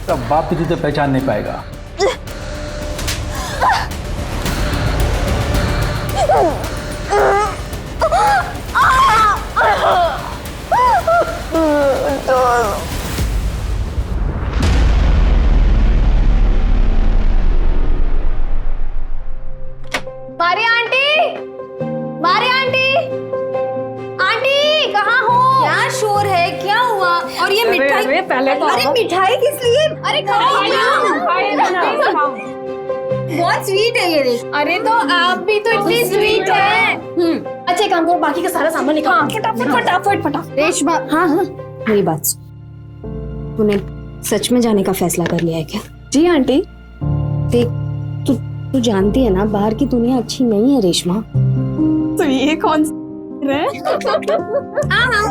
तब बाप भी तुझे पहचान नहीं पाएगा। Maria aunty, Maria aunty, aunty कहाँ हो? क्या शोर है, क्या हुआ? और ये मिठाई, अरे पहले तो अरे मिठाई किस लिए? अरे बहुत स्वीट है ये। अरे तो आप भी तो इतनी स्वीट है। अच्छा एक काम करो, बाकी का सारा सामान निकालो। फटाफट फटाफट फटाफट। रेशमा, हाँ हाँ मेरी बात सुन। तूने सच में जाने का फैसला कर लिया है क्या? जी आंटी। देख, तू जानती है ना बाहर की दुनिया अच्छी नहीं है रेशमा। तो ये कौन हाँ हाँ,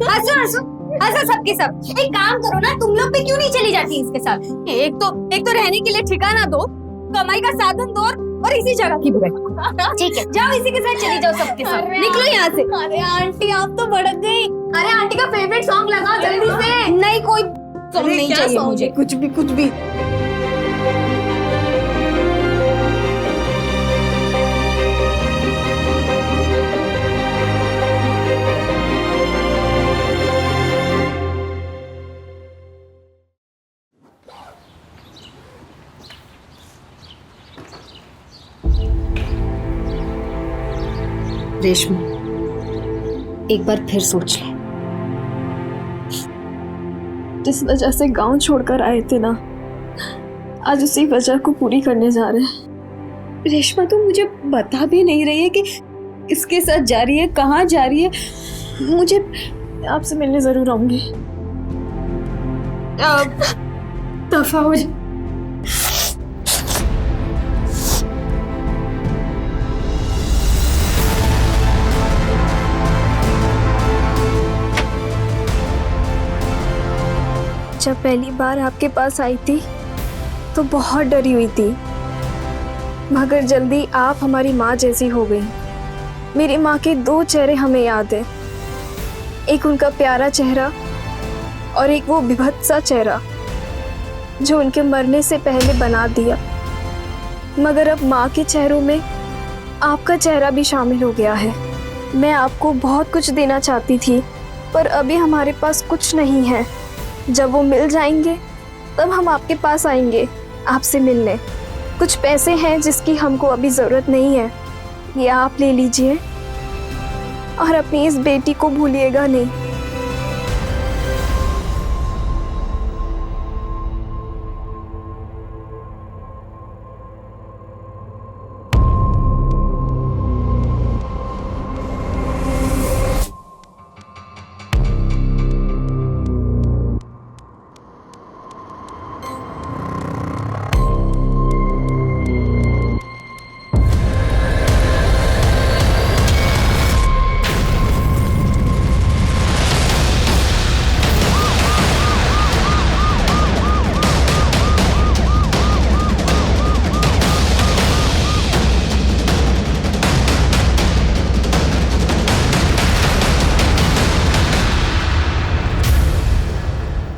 हंसो हंसो हंसो सबके सब। एक काम करो ना, तुम लोग भी क्यों नहीं चली जाती इसके साथ? एक तो रहने के लिए ठिकाना दो, कमाई का साधन दो, और इसी जगह की बुराई। ठीक है, जाओ इसी के साथ चली जाओ सबके साथ। निकलो यहाँ से। अरे आंटी आप तो भड़क गई। अरे आंटी का फेवरेट सॉन्ग लगाओ जल्दी से। नहीं कोई सॉन्ग नहीं चाहिए मुझे। कुछ भी। रेशमा, एक बार फिर सोच ले। जिस वजह से गांव छोड़कर आए थे ना, आज उसी वजह को पूरी करने जा रहे हैं। रेशमा तुम मुझे बता भी नहीं रही है कि किसके साथ जा रही है, कहाँ जा रही है। मुझे आपसे मिलने जरूर आऊंगी। दफा हो जा। जब पहली बार आपके पास आई थी तो बहुत डरी हुई थी, मगर जल्दी आप हमारी माँ जैसी हो गई। मेरी माँ के 2 चेहरे हमें याद है, एक उनका प्यारा चेहरा और एक वो विभत्सा चेहरा जो उनके मरने से पहले बना दिया। मगर अब माँ के चेहरों में आपका चेहरा भी शामिल हो गया है। मैं आपको बहुत कुछ देना चाहती थी, पर अभी हमारे पास कुछ नहीं है। जब वो मिल जाएंगे तब हम आपके पास आएंगे आपसे मिलने। कुछ पैसे हैं जिसकी हमको अभी ज़रूरत नहीं है, ये आप ले लीजिए और अपनी इस बेटी को भूलिएगा नहीं।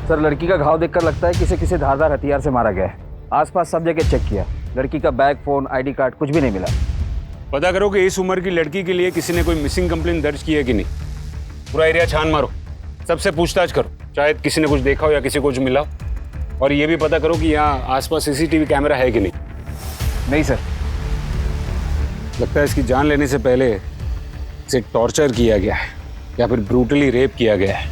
सर, लड़की का घाव देखकर लगता है कि इसे किसी धारदार हथियार से मारा गया है। आसपास सब जगह चेक किया, लड़की का बैग, फोन, आईडी कार्ड कुछ भी नहीं मिला। पता करो कि इस उम्र की लड़की के लिए किसी ने कोई मिसिंग कंप्लेंट दर्ज की है कि नहीं। पूरा एरिया छान मारो, सबसे पूछताछ करो, शायद किसी ने कुछ देखा हो या किसी को कुछ मिला हो। और ये भी पता करो कि यहाँ आसपास सीसीटीवी कैमरा है कि नहीं। नहीं सर। लगता है इसकी जान लेने से पहले इसे टॉर्चर किया गया है या फिर ब्रूटली रेप किया गया है।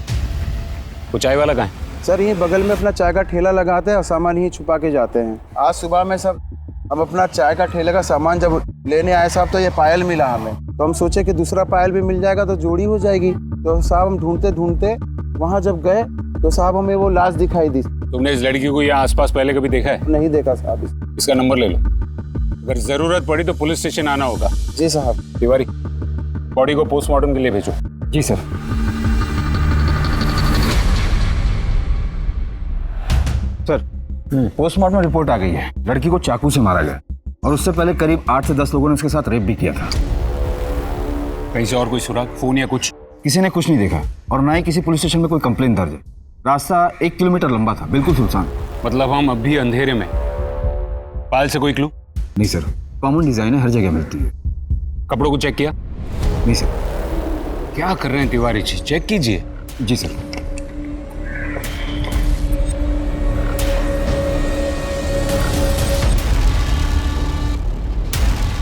वो चाय वाला कहाँ है? सर ये बगल में अपना चाय का ठेला लगाते हैं और सामान ही छुपा के जाते हैं। आज सुबह में सब हम अपना चाय का ठेले का सामान जब लेने आए साहब, तो ये पायल मिला हमें। तो हम सोचे कि दूसरा पायल भी मिल जाएगा तो जोड़ी हो जाएगी। तो साहब हम ढूंढते ढूंढते वहाँ जब गए तो साहब हमें वो लाश दिखाई दी। तुमने इस लड़की को यहाँ आसपास पहले कभी देखा है? नहीं देखा साहब। इसका नंबर ले लो, अगर जरूरत पड़ी तो पुलिस स्टेशन आना होगा। जी साहब। तिवारी, बॉडी को पोस्टमार्टम के लिए भेजो। जी सर। सर, पोस्टमार्टम रिपोर्ट आ गई है। लड़की को चाकू से मारा गया और उससे पहले करीब 8 से 10 लोगों ने उसके साथ रेप भी किया था। कहीं से और कोई सुराग, फोन या कुछ? किसी ने कुछ नहीं देखा और ना ही किसी पुलिस स्टेशन में कोई कंप्लेंट दर्ज है। रास्ता 1 किलोमीटर लंबा था, बिल्कुल सुनसान। मतलब हम अभी अंधेरे में। पायल से कोई क्लू? नहीं सर, कॉमन डिजाइन है, हर जगह मिलती है। कपड़ों को चेक किया? नहीं सर। क्या कर रहे हैं तिवारी जी, चेक कीजिए। जी सर।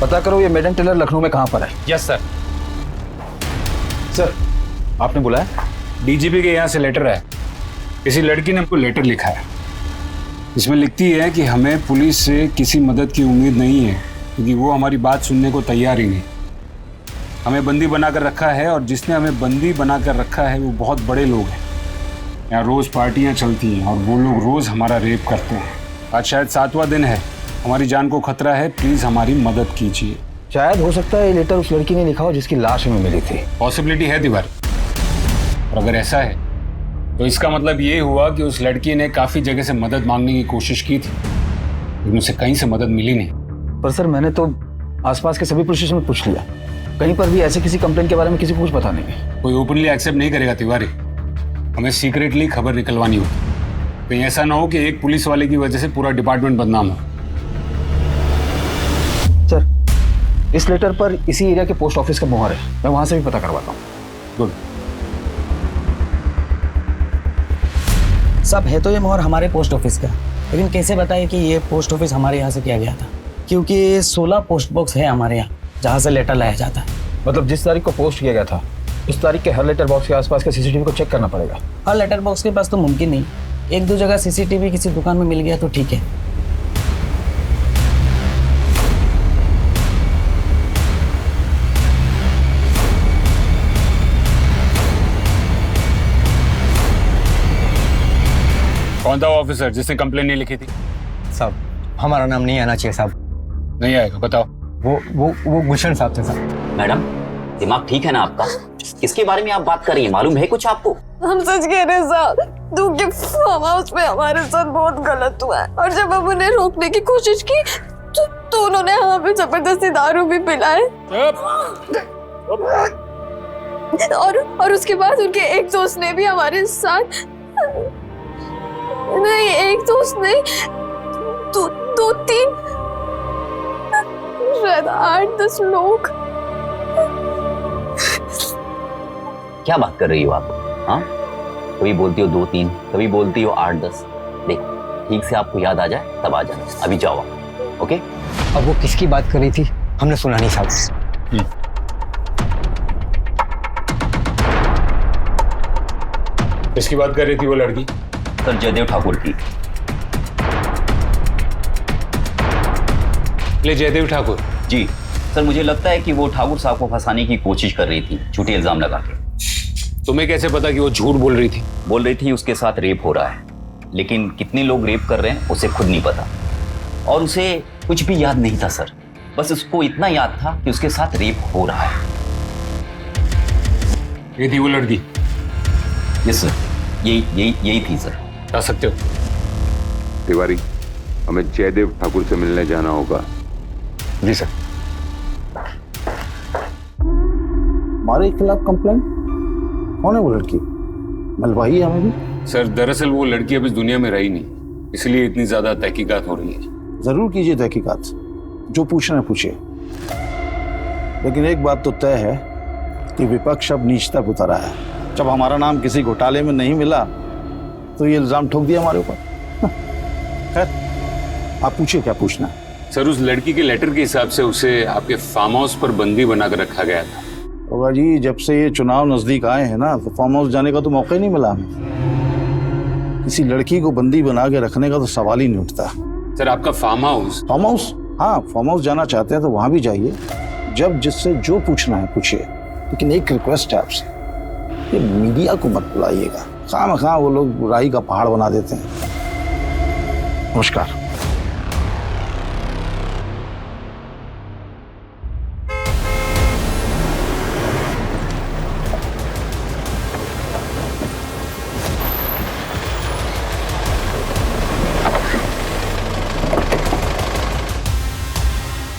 पता करो ये मेडन टेलर लखनऊ में कहाँ पर है। Yes sir. सर आपने बुलाया? डीजीपी के यहाँ से लेटर है। किसी लड़की ने हमको लेटर लिखा है। इसमें लिखती है कि हमें पुलिस से किसी मदद की उम्मीद नहीं है, क्योंकि वो हमारी बात सुनने को तैयार ही नहीं। हमें बंदी बनाकर रखा है, और जिसने हमें बंदी बनाकर रखा है वो बहुत बड़े लोग हैं। यहाँ रोज़ पार्टियाँ चलती हैं और वो लोग रोज़ हमारा रेप करते हैं। आज शायद 7वां दिन है, हमारी जान को खतरा है, प्लीज़ हमारी मदद कीजिए। शायद हो सकता है ये लेटर उस लड़की ने लिखा हो जिसकी लाश हमें मिली थी। पॉसिबिलिटी है तिवारी, और अगर ऐसा है तो इसका मतलब ये हुआ कि उस लड़की ने काफ़ी जगह से मदद मांगने की कोशिश की थी, लेकिन उसे कहीं से मदद मिली नहीं। पर सर मैंने तो आसपास के सभी पुलिस स्टेशन में पूछ लिया, कहीं पर भी ऐसे किसी कंप्लेंट के बारे में किसी को कुछ पता नहीं है। कोई ओपनली एक्सेप्ट नहीं करेगा तिवारी, हमें सीक्रेटली खबर निकलवानी होगी। कहीं ऐसा ना हो कि एक पुलिस वाले की वजह से पूरा डिपार्टमेंट बदनाम हो। सर इस लेटर पर इसी एरिया के पोस्ट ऑफिस का मोहर है, मैं वहां से भी पता करवाता हूँ। गुड। सब है तो ये मोहर हमारे पोस्ट ऑफिस का, लेकिन कैसे बताइए कि ये पोस्ट ऑफिस हमारे यहाँ से किया गया था? क्योंकि 16 पोस्ट बॉक्स है हमारे यहाँ जहाँ से लेटर लाया जाता है। मतलब जिस तारीख को पोस्ट किया गया था उस तारीख के हर लेटर बॉक्स के आसपास के सीसीटीवी को चेक करना पड़ेगा। हर लेटर बॉक्स के पास तो मुमकिन नहीं, 1-2 जगह सीसीटीवी किसी दुकान में मिल गया तो ठीक है। कौन था वो ऑफिसर जिसने कंप्लेन नहीं लिखी थी? साहब हमारा नाम नहीं आना चाहिए साहब। नहीं आएगा, बताओ। वो गुलशन साहब थे साहब। मैडम दिमाग ठीक है ना आपका? किसके बारे में आप बात कर रही हैं, मालूम है कुछ आपको? हम सच कह रहे हैं साहब, दूध के फार्म हाउस में हमारे साथ बहुत गलत हुआ है, और जब हम उन्हें रोकने की कोशिश की तो उन्होंने हमें जबरदस्ती दारू भी पिलाए। और उसके बाद उनके एक दोस्त ने भी हमारे साथ, नहीं एक दोस्त नहीं, 2-3 शायद 8-10 लोग। क्या बात कर रही हो आप? हाँ, कभी बोलती हो 2-3, कभी बोलती हो 8-10। देखो ठीक से आपको याद आ जाए तब आ जाना, अभी जाओ आप। ओके? अब वो किसकी बात कर रही थी हमने सुना नहीं साहब। किसकी बात कर रही थी वो लड़की? सर जयदेव ठाकुर की। ले जयदेव ठाकुर जी सर, मुझे लगता है कि वो ठाकुर साहब को फंसाने की कोशिश कर रही थी, झूठे इल्जाम लगा के। तुम्हें कैसे पता कि वो झूठ बोल रही थी? बोल रही थी उसके साथ रेप हो रहा है, लेकिन कितने लोग रेप कर रहे हैं उसे खुद नहीं पता, और उसे कुछ भी याद नहीं था सर। बस उसको इतना याद था कि उसके साथ रेप हो रहा है। ये थी वो लड़की? यस सर, यही थी सर। बता सकते हो? तिवारी, हमें जयदेव ठाकुर से मिलने जाना होगा। जी सर। हमारे खिलाफ कंप्लेंट? कौन है वो लड़की? मिलवाई है हमें भी। सर दरअसल वो लड़की अब इस दुनिया में रही नहीं, इसलिए इतनी ज्यादा तहकीकात हो रही है। जरूर कीजिए तहकीकात, जो पूछना है पूछिए, लेकिन एक बात तो तय है कि विपक्ष अब नीच तक उतरा है। जब हमारा नाम किसी घोटाले में नहीं मिला तो ये इल्जाम ठोक दिया हमारे ऊपर। खैर आप पूछिए क्या पूछना है। सर उस लड़की के लेटर के हिसाब से उसे आपके फार्म हाउस पर बंदी बनाकर रखा गया था। होगा जी, जब से ये चुनाव नजदीक आए हैं ना, तो फार्म हाउस जाने का तो मौका ही नहीं मिला हमें। किसी लड़की को बंदी बना के रखने का तो सवाल ही नहीं उठता। सर आपका फार्म हाउस? फार्म हाउस, हाँ फार्म हाउस जाना चाहते हैं तो वहां भी जाइए, जब जिससे जो पूछना है पूछिए, लेकिन एक रिक्वेस्ट है आपसे, ये मीडिया को मत बुलाइएगा, खामखा वो लोग बुराई का पहाड़ बना देते हैं। नमस्कार।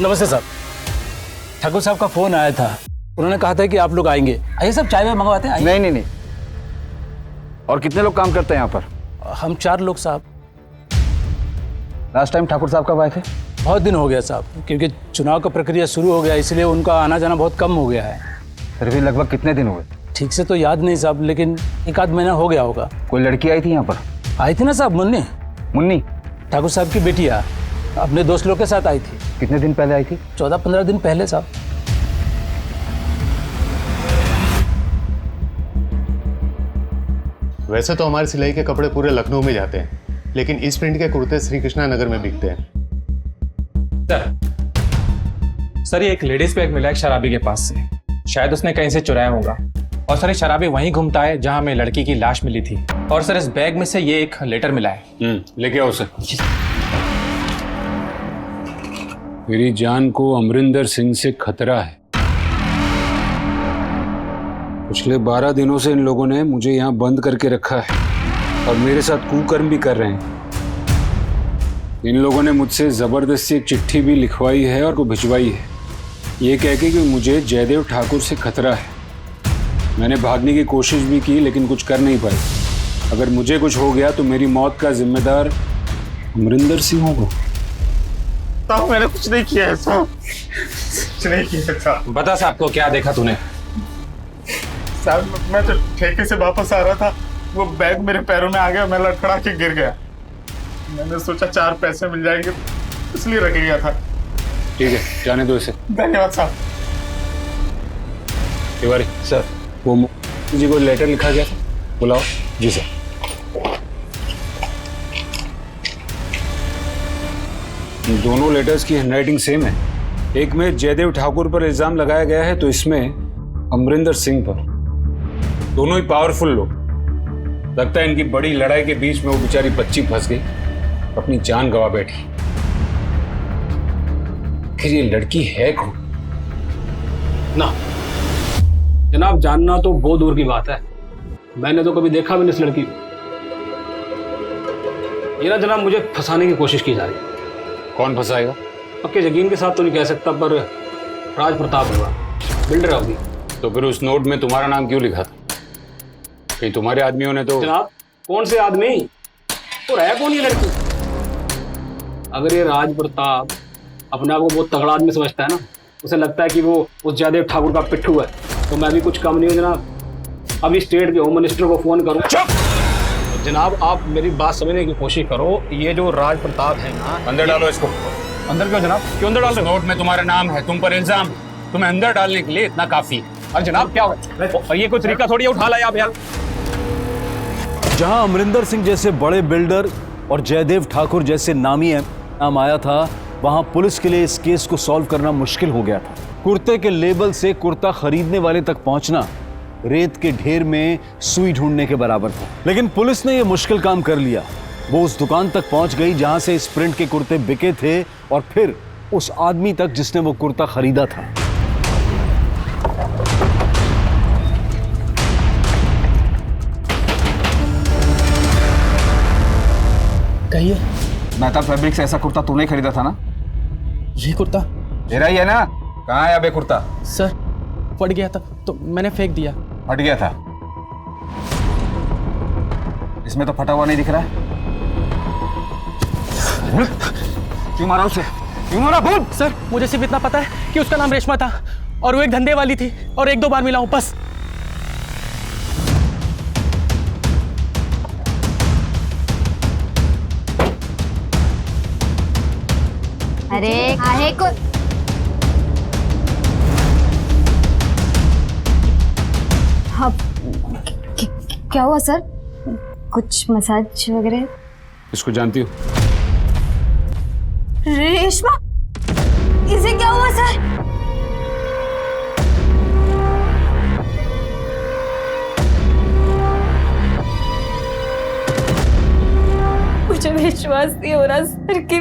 नमस्ते साहब, ठाकुर साहब का फोन आया था, उन्होंने कहा था कि आप लोग आएंगे। आइए सब चाय में मंगवाते हैं। आइए। नहीं। और कितने लोग काम करते हैं यहाँ पर? हम 4 लोग साहब। लास्ट टाइम ठाकुर साहब कब आए थे? बहुत दिन हो गया साहब, क्योंकि चुनाव का प्रक्रिया शुरू हो गया, इसलिए उनका आना जाना बहुत कम हो गया है। फिर भी लगभग कितने दिन हुए? ठीक से तो याद नहीं साहब, लेकिन एक आध महीना हो गया होगा। कोई लड़की आई थी यहाँ पर? आई थी ना साहब, मुन्नी। मुन्नी? ठाकुर साहब की बेटिया अपने दोस्त लोग के साथ आई थी। कितने दिन पहले आई थी? 14-15 दिन पहले साहब। वैसे तो हमारे सिलाई के कपड़े पूरे लखनऊ में जाते हैं, लेकिन इस प्रिंट के कुर्ते श्री कृष्णा नगर में बिकते हैं। सर ये एक लेडीज बैग मिला है शराबी के पास से, शायद उसने कहीं से चुराया होगा। और सर ये शराबी वहीं घूमता है जहां हमें लड़की की लाश मिली थी। और सर इस बैग में से ये एक लेटर मिला है। लेके आओ उसे। मेरी जान को अमरिंदर सिंह से खतरा है। पिछले 12 दिनों से इन लोगों ने मुझे यहाँ बंद करके रखा है और मेरे साथ कुकर्म भी कर रहे हैं। इन लोगों ने मुझसे जबरदस्ती एक चिट्ठी भी लिखवाई है और को भिजवाई है, ये कह के कि मुझे जयदेव ठाकुर से खतरा है। मैंने भागने की कोशिश भी की लेकिन कुछ कर नहीं पाई। अगर मुझे कुछ हो गया तो मेरी मौत का जिम्मेदार अमरिंदर सिंह होगा। साहब मैंने कुछ नहीं किया है साहब, कुछ नहीं किया साहब। बता साहब को क्या देखा तूने? साहब मैं तो ठेके से वापस आ रहा था, वो बैग मेरे पैरों में आ गया, मैं लड़खड़ा के गिर गया। मैंने सोचा 4 पैसे मिल जाएंगे इसलिए रख लिया था। ठीक है, जाने दो इसे। धन्यवाद साहब। तिवारी सर, वो जी को लेटर लिखा गया था, बुलाओ। जी सर। दोनों लेटर्स की हैंडराइटिंग सेम है। एक में जयदेव ठाकुर पर इल्जाम लगाया गया है तो इसमें अमरिंदर सिंह पर। दोनों ही पावरफुल लोग। लगता है इनकी बड़ी लड़ाई के बीच में वो बेचारी बच्ची फंस गई, अपनी जान गंवा बैठी। फिर ये लड़की है कौन? ना जनाब, जानना तो बहुत दूर की बात है, मैंने तो कभी देखा भी नहीं इस लड़की को। ये ना जनाब मुझे फंसाने की कोशिश की जा रही है। कौन फंसाएगा? पक्के यकीन के साथ तो नहीं कह सकता, पर राज प्रताप होगा, बिल्डर होगी। तो फिर उस नोट में तुम्हारा नाम क्यों लिखा था? कहीं तुम्हारे आदमियों ने तो। जनाब कौन से आदमी और है कौन ये लड़की? अगर ये राज प्रताप अपने आप को बहुत तगड़ा आदमी समझता है ना, उसे लगता है कि वो उस जयदेव ठाकुर का पिट्ठू है, तो मैं भी कुछ कम नहीं हूँ जनाब। अभी स्टेट के होम मिनिस्टर को फोन करूँ। जनाब आप मेरी बात समझने की कोशिश करो। ये जो राज प्रताप है ना, अंदर डालो इसको। अंदर क्यों जनाब? क्यों अंदर डाल रहे हो? नोट में तुम्हारा नाम है, तुम पर इल्जाम है, तुम्हें अंदर डालने के लिए इतना काफी है। अरे जनाब क्या हो, और ये कोई तरीका थोड़ी उठा लाए आप यार। जहां अमरिंदर सिंह जैसे बड़े बिल्डर और जयदेव ठाकुर जैसे नामी नाम आया था, वहां पुलिस के लिए इस केस को सॉल्व करना मुश्किल हो गया था। कुर्ते के लेबल से कुर्ता खरीदने वाले तक पहुंचना रेत के ढेर में सुई ढूंढने के बराबर था। लेकिन पुलिस ने यह मुश्किल काम कर लिया। वो उस दुकान तक पहुंच गई जहां से इस प्रिंट के कुर्ते बिके थे, और फिर उस आदमी तक जिसने वो कुर्ता खरीदा था। कहिए। मेहता फैब्रिक से ऐसा कुर्ता तूने खरीदा था ना? ये कुर्ता तेरा ही है ना? कहाँ है अबे कुर्ता? सर फट गया था तो मैंने फेंक दिया। फट गया था? इसमें तो फटा हुआ नहीं दिख रहा है। क्यों मारा उसे? क्यों मारा? बोल। सर मुझे सिर्फ इतना पता है कि उसका नाम रेशमा था और वो एक धंधे वाली थी, और 1-2 बार मिला हूं बस। अरे आहे को हाँ, क्या हुआ सर? कुछ मसाज वगैरह? इसको जानती हो? रेशमा, इसे क्या हुआ सर? मुझे विश्वास नहीं हो रहा सर कि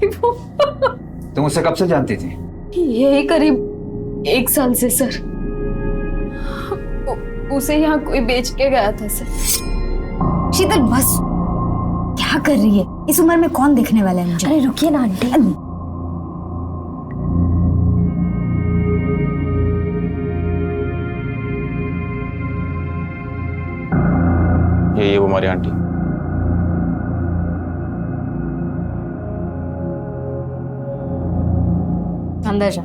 वो तुम उससे कब से जानती थी? यही करीब 1 साल से सर। उसे यहाँ कोई बेच के गया था सर। शीतल बस, क्या कर रही है? इस उम्र में कौन देखने वाला है मुझे? अरे रुकिए ना आंटी। ये वो हमारी आंटी। अंदर जा।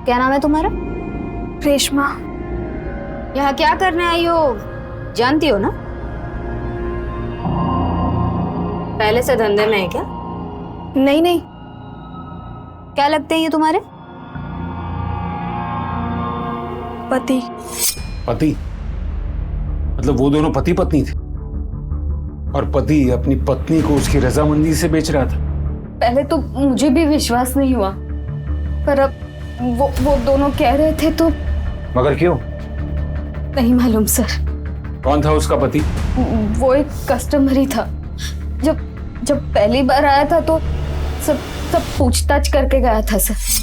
क्या नाम है तुम्हारा? रेशमा। यहाँ क्या करने आई हो, जानती हो ना? पहले से धंधे में है क्या? नहीं नहीं। क्या लगते हैं ये तुम्हारे? पति। पति? मतलब वो दोनों पति पत्नी थे और पति अपनी पत्नी को उसकी रजामंदी से बेच रहा था? पहले तो मुझे भी विश्वास नहीं हुआ, पर अब वो दोनों कह रहे थे तो मगर क्यों? नहीं मालूम सर। कौन था उसका पति? वो एक कस्टमर ही था। जब पहली बार आया था तो सब पूछताछ करके गया था सर।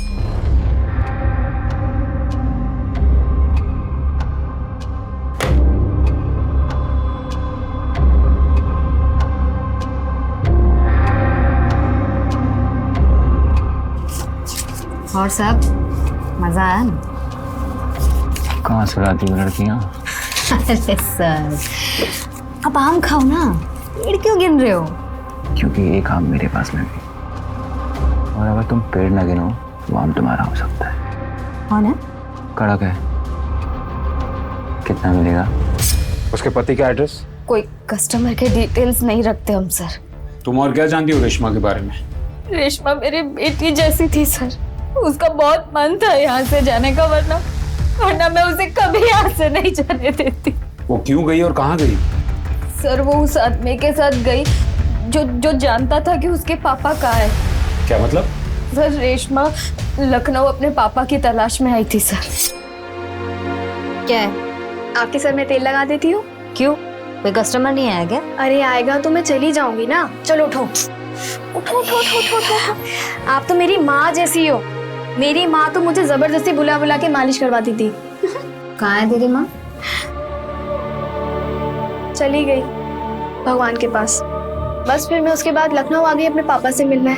और सब मजा आया ना? कहाँ से लाती हो लड़कियाँ? अरे सर, अब आम खाओ ना, पेड़ क्यों गिन रहे हो? क्योंकि एक आम मेरे पास में भी, और अगर तुम पेड़ न गिनो तो आम तुम्हारा हो सकता है। कौन है? कड़क है। कितना मिलेगा? उसके पति का एड्रेस? कोई कस्टमर के डिटेल्स नहीं रखते हम सर। तुम और क्या जानती हो रेशमा के बारे में? रेशमा मेरी बेटी जैसी थी सर। उसका बहुत मन था यहाँ से जाने का, वरना मैं उसे कभी यहाँ से नहीं जाने देती। वो क्यों गई और कहाँ गई? सर वो उस आदमी के साथ गई जो जानता था कि उसके पापा कहाँ है। क्या मतलब? सर रेशमा लखनऊ अपने पापा की तलाश में आई थी सर। क्या है? आपके सर में तेल लगा देती हूँ। क्यों, कोई कस्टमर नहीं आया क्या? अरे आएगा तो मैं चली जाऊंगी ना। चलो उठो उठो उठो उठो उठो उठो। आप तो मेरी माँ जैसी हो। मेरी माँ तो मुझे जबरदस्ती बुला बुला के मालिश करवाती थी। कहाँ है तेरी माँ? चली गई भगवान के पास। बस फिर मैं उसके बाद लखनऊ आ गई अपने पापा से मिलने।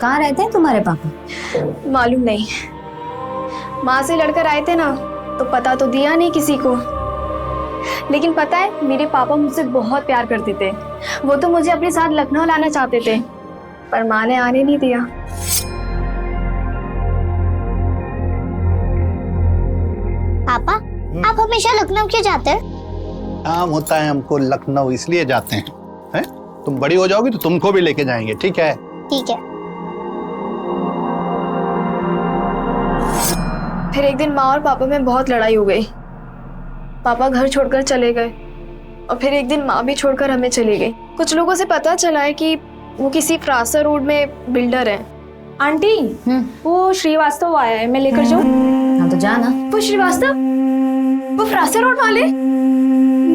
कहाँ रहते हैं तुम्हारे पापा? मालूम नहीं, माँ से लड़कर आए थे ना तो पता तो दिया नहीं किसी को। लेकिन पता है मेरे पापा मुझसे बहुत प्यार करते थे। वो तो मुझे अपने साथ लखनऊ लाना चाहते थे, पर माँ ने आने नहीं दिया। पापा, आप हमेशा लखनऊ क्यों जाते हैं? काम होता है हमको लखनऊ, इसलिए जाते हैं। तुम बड़ी हो जाओगी तो तुमको भी लेके जाएंगे, ठीक है? ठीक है। फिर एक दिन माँ और पापा में बहुत लड़ाई हो गई। पापा घर छोड़कर चले गए और फिर एक दिन माँ भी छोड़कर हमें चली गई। कुछ लोगों से पता चला है कि वो किसी फ्रासर रोड में बिल्डर है। आंटी, वो श्रीवास्तव आया है, मैं लेकर जाऊँ? हाँ तो जाना। वो श्रीवास्तव, वो फ्रासर रोड वाले?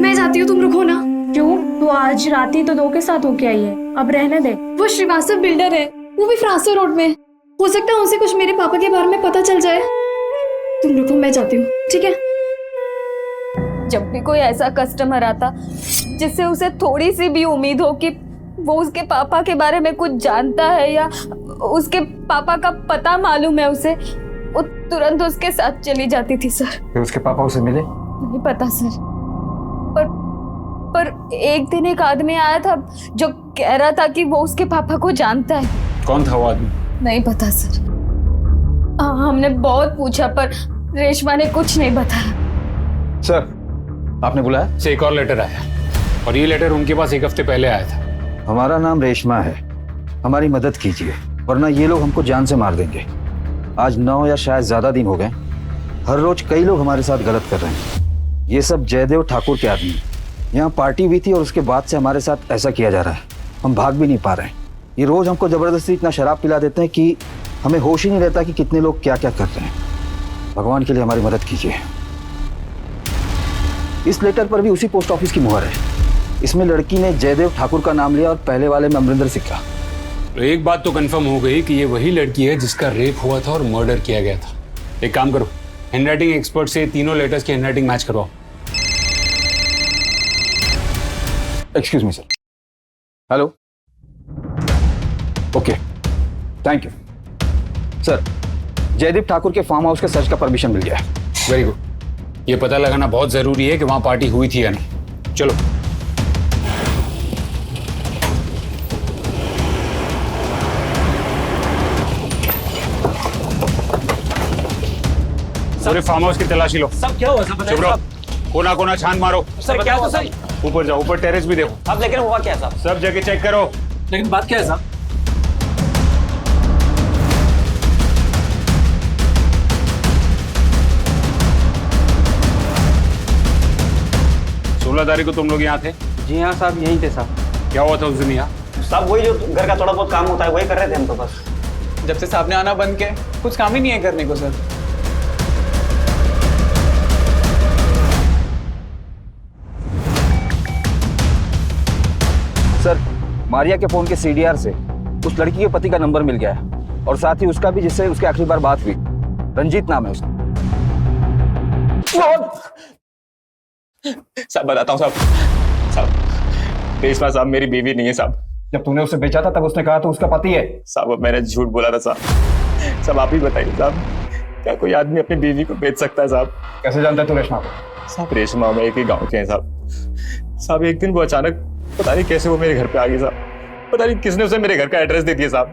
मैं जाती हूँ, तुम रुको ना। क्यों? तो आज रात ही तो दो के साथ होके आई है, अब रहने दे। वो श्रीवास्तव बिल्डर है, वो भी फ्रासर रोड में। हो सकता है उनसे कुछ मेरे पापा के बारे में पता चल जाए। तुम रुको, मैं जाती हूँ, ठीक है? जब भी कोई ऐसा कस्टमर आता जिससे उसे थोड़ी सी भी उम्मीद हो कि वो उसके पापा के बारे में कुछ जानता है या उसके पापा का पता मालूम है उसे, वो तुरंत उसके साथ चली जाती थी सर। फिर उसके पापा उसे मिले? नहीं पता सर, पर एक दिन एक आदमी आया था जो कह रहा था कि वो उसके पापा को जानता है। कौन था वो आदमी? नहीं पता सर। हमने बहुत पूछा पर रेशमा ने कुछ नहीं बताया। सर, आपने बुलाया? से एक और लेटर आया और ये लेटर उनके पास एक हफ्ते पहले आया था। हमारा नाम रेशमा है, हमारी मदद कीजिए वरना ये लोग हमको जान से मार देंगे। आज 9 या शायद ज्यादा दिन हो गए, हर रोज कई लोग हमारे साथ गलत कर रहे हैं। ये सब जयदेव ठाकुर के आदमी। यहाँ पार्टी हुई थी और उसके बाद से हमारे साथ ऐसा किया जा रहा है। हम भाग भी नहीं पा रहे हैं। ये रोज हमको जबरदस्ती इतना शराब पिला देते हैं कि हमें होश ही नहीं रहता कि कितने लोग क्या क्या कर रहे हैं। भगवान के लिए हमारी मदद कीजिए। इस लेटर पर भी उसी पोस्ट ऑफिस की मुहर है। इसमें लड़की ने जयदेव ठाकुर का नाम लिया और पहले वाले में अमरिंदर सिक्का। तो एक बात तो कंफर्म हो गई कि ये वही लड़की है जिसका रेप हुआ था और मर्डर किया गया था। एक काम करो, हैंडराइटिंग एक्सपर्ट से तीनों लेटर्स की हैंडराइटिंग मैच करवाओ। Excuse me sir. Hello, okay, thank you sir. Jaideep Thakur के फार्म हाउस के सर्च का परमिशन मिल गया है। Very good. ये पता लगाना बहुत जरूरी है कि वहां पार्टी हुई थी या नहीं। चलो। पूरे फार्म हाउस की तलाशी लो। सब क्या हुआ? सब चुप रहो, कोना कोना छान मारो। सर क्या हुआ सर? ऊपर जाओ, ऊपर टेरेस भी देखो। अब लेकिन हुआ क्या साहब? सब जगह चेक करो। लेकिन बात क्या है साहब? तारीख को तुम लोग यहाँ थे? जी हाँ साहब, यहीं थे साहब। क्या हुआ था उस दिन यहाँ? साहब वही जो घर का थोड़ा बहुत काम होता है वही कर रहे थे हम तो बस। जब से साहब ने आना बंद किया कुछ काम ही नहीं है करने को सर। सर, मारिया के फोन के सीडीआर से उस लड़की के पति का नंबर मिल गया है और साथ ही उसका भी, जिससे उसकी आखिरी बार बात हुई। रंजीत नाम है उसका। साहब बताता हूँ साहब रेशमा साहब मेरी बीवी नहीं है साहब। जब तूने उसे बेचा था तब उसने कहा तो उसका पति है। साहब मैंने झूठ बोला था साहब आप ही बताइए साहब, क्या कोई आदमी अपनी बीवी को बेच सकता है साहब? कैसे जानता है तू रेशमा को? साहब रेशमा में एक ही गाँव के हैं साहब एक दिन वो अचानक पता नहीं कैसे वो मेरे घर पे आ गई साहब। पता नहीं किसने उसे मेरे घर का एड्रेस दे दिया साहब।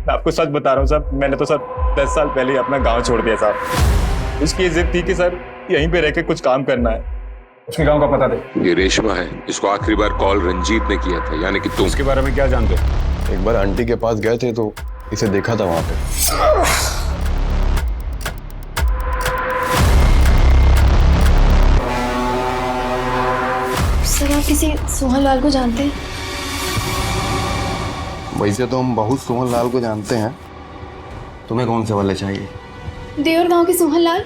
मैं आपको सच बता रहा हूँ साहब, मैंने तो सर 10 साल पहले ही अपना गाँव छोड़ दिया साहब। उसकी जिद थी कि सर यहीं पे रह के कुछ काम करना है। उसके गांव का पता दे। ये रेशमा है, इसको आखिरी बार कॉल रंजीत ने किया था, यानी कि तुम। उसके बारे में क्या जानते हो? एक बार आंटी के पास गए थे तो इसे देखा था वहां पे। सर आप किसी सोहन लाल को जानते हैं? वैसे तो हम बहुत सोहन लाल को जानते हैं। तुम्हें कौन से वाले चाहिए? देवर गांव के सोहन लाल,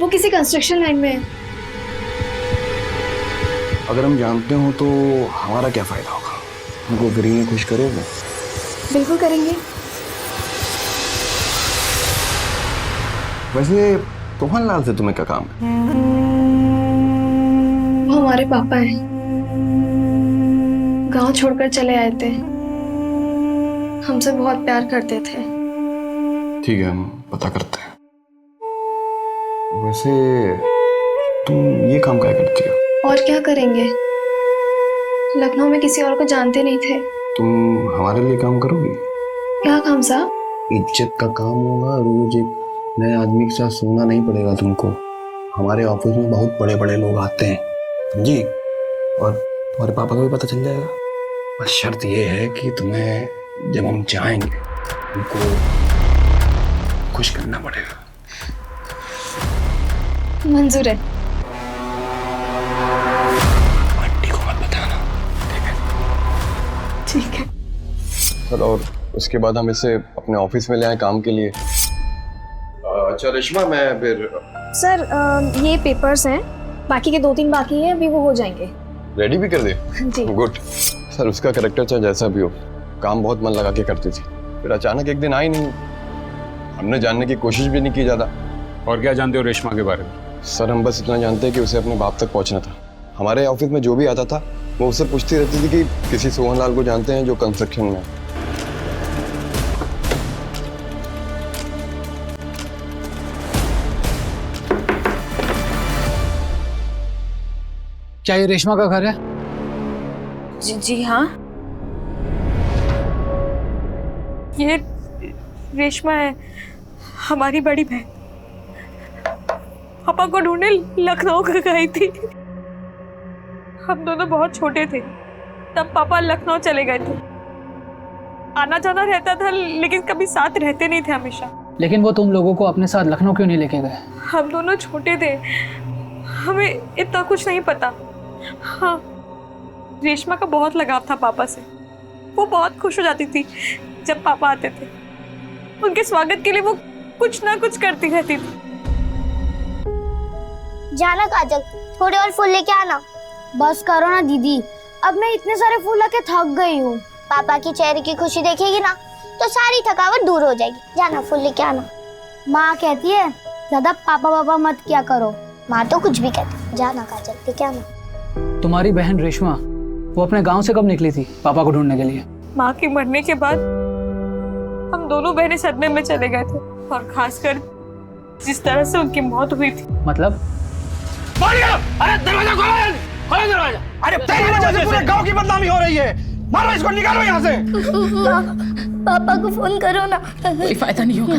वो किसी कंस्ट्रक्शन लाइन में है। अगर हम जानते हो तो हमारा क्या फायदा होगा? हमको फ्री में खुश करोगे? बिल्कुल करेंगे। वैसे सोहन लाल से तुम्हें क्या काम है? वो हमारे पापा हैं, गांव छोड़कर चले आए थे, हमसे बहुत प्यार करते थे। ठीक है, हम पता करते हैं। वैसे तुम ये काम क्या करती हो? और क्या करेंगे, लखनऊ में किसी और को जानते नहीं थे। तुम हमारे लिए काम करोगी? क्या काम साहब? इज्जत का काम होगा, रोज एक नए आदमी के साथ सोना नहीं पड़ेगा तुमको। हमारे ऑफिस में बहुत बड़े बड़े लोग आते हैं जी, और तुम्हारे पापा को भी पता चल जाएगा। बस शर्त ये है कि तुम्हें जब हम जाएंगे उनको खुश करना पड़ेगा। मंजूर है। आंटी को मत बताना, ठीक है। सर, और उसके बाद हम इसे अपने ऑफिस में ले आए काम के लिए। अच्छा रेशमा, मैं फिर सर ये पेपर्स हैं, बाकी के 2-3 बाकी हैं, अभी वो हो जाएंगे। रेडी भी कर दे? जी। गुड। सर उसका कैरेक्टर चाहे जैसा भी हो, काम बहुत मन लगा के करती थी, फिर अचानक एक दिन आई नहीं, हमने जानने की कोशिश भी नहीं की ज़्यादा। और क्या जानते हो रेशमा के बारे में? सर हम बस इतना जानते हैं कि उसे अपने बाप तक पहुंचना था। हमारे ऑफिस में जो भी आता था वो उससे पूछती रहती थी कि किसी सोहन लाल को जानते हैं जो कंस्ट्रक्शन में है। क्या ये रेशमा का घर है? जी हाँ, ये रेशमा है, हमारी बड़ी बहन। पापा को ढूंढने लखनऊ गई थी। हम दोनों बहुत छोटे थे तब पापा लखनऊ चले गए थे। आना जाना रहता था लेकिन कभी साथ रहते नहीं थे हमेशा। लेकिन वो तुम लोगों को अपने साथ लखनऊ क्यों नहीं लेके गए? हम दोनों छोटे थे, हमें इतना कुछ नहीं पता। हाँ, रेशमा का बहुत लगाव था पापा से। वो बहुत खुश हो जाती थी जब पापा आते थे। उनके स्वागत के लिए वो कुछ ना कुछ करती रहती थी। जाना काजल, थोड़े और फूल लेके आना। बस करो ना दीदी, अब मैं इतने सारे फूल लाके थक गई हूँ। पापा की चेहरे की खुशी देखेगी ना तो सारी थकावट दूर हो जाएगी। जाना फूल लेके आना। माँ कहती है ज्यादा पापा पापा मत किया करो। माँ तो कुछ भी कहती। जाना काजल, लेके आना। तुम्हारी बहन रेशमा वो अपने गांव से कब निकली थी पापा को ढूंढने के लिए? माँ के मरने के बाद हम दोनों बहनें सदमे में चले गए थे, और खासकर जिस तरह से उनकी मौत हुई थी। मतलब अरे दरवाजा खोलो, खोलो दरवाजा। अरे तेरी वजह से पूरे गांव की बदनामी हो रही है। मारो इसको, निकालो यहाँ से। पापा को फोन करो ना। कोई फायदा नहीं होगा।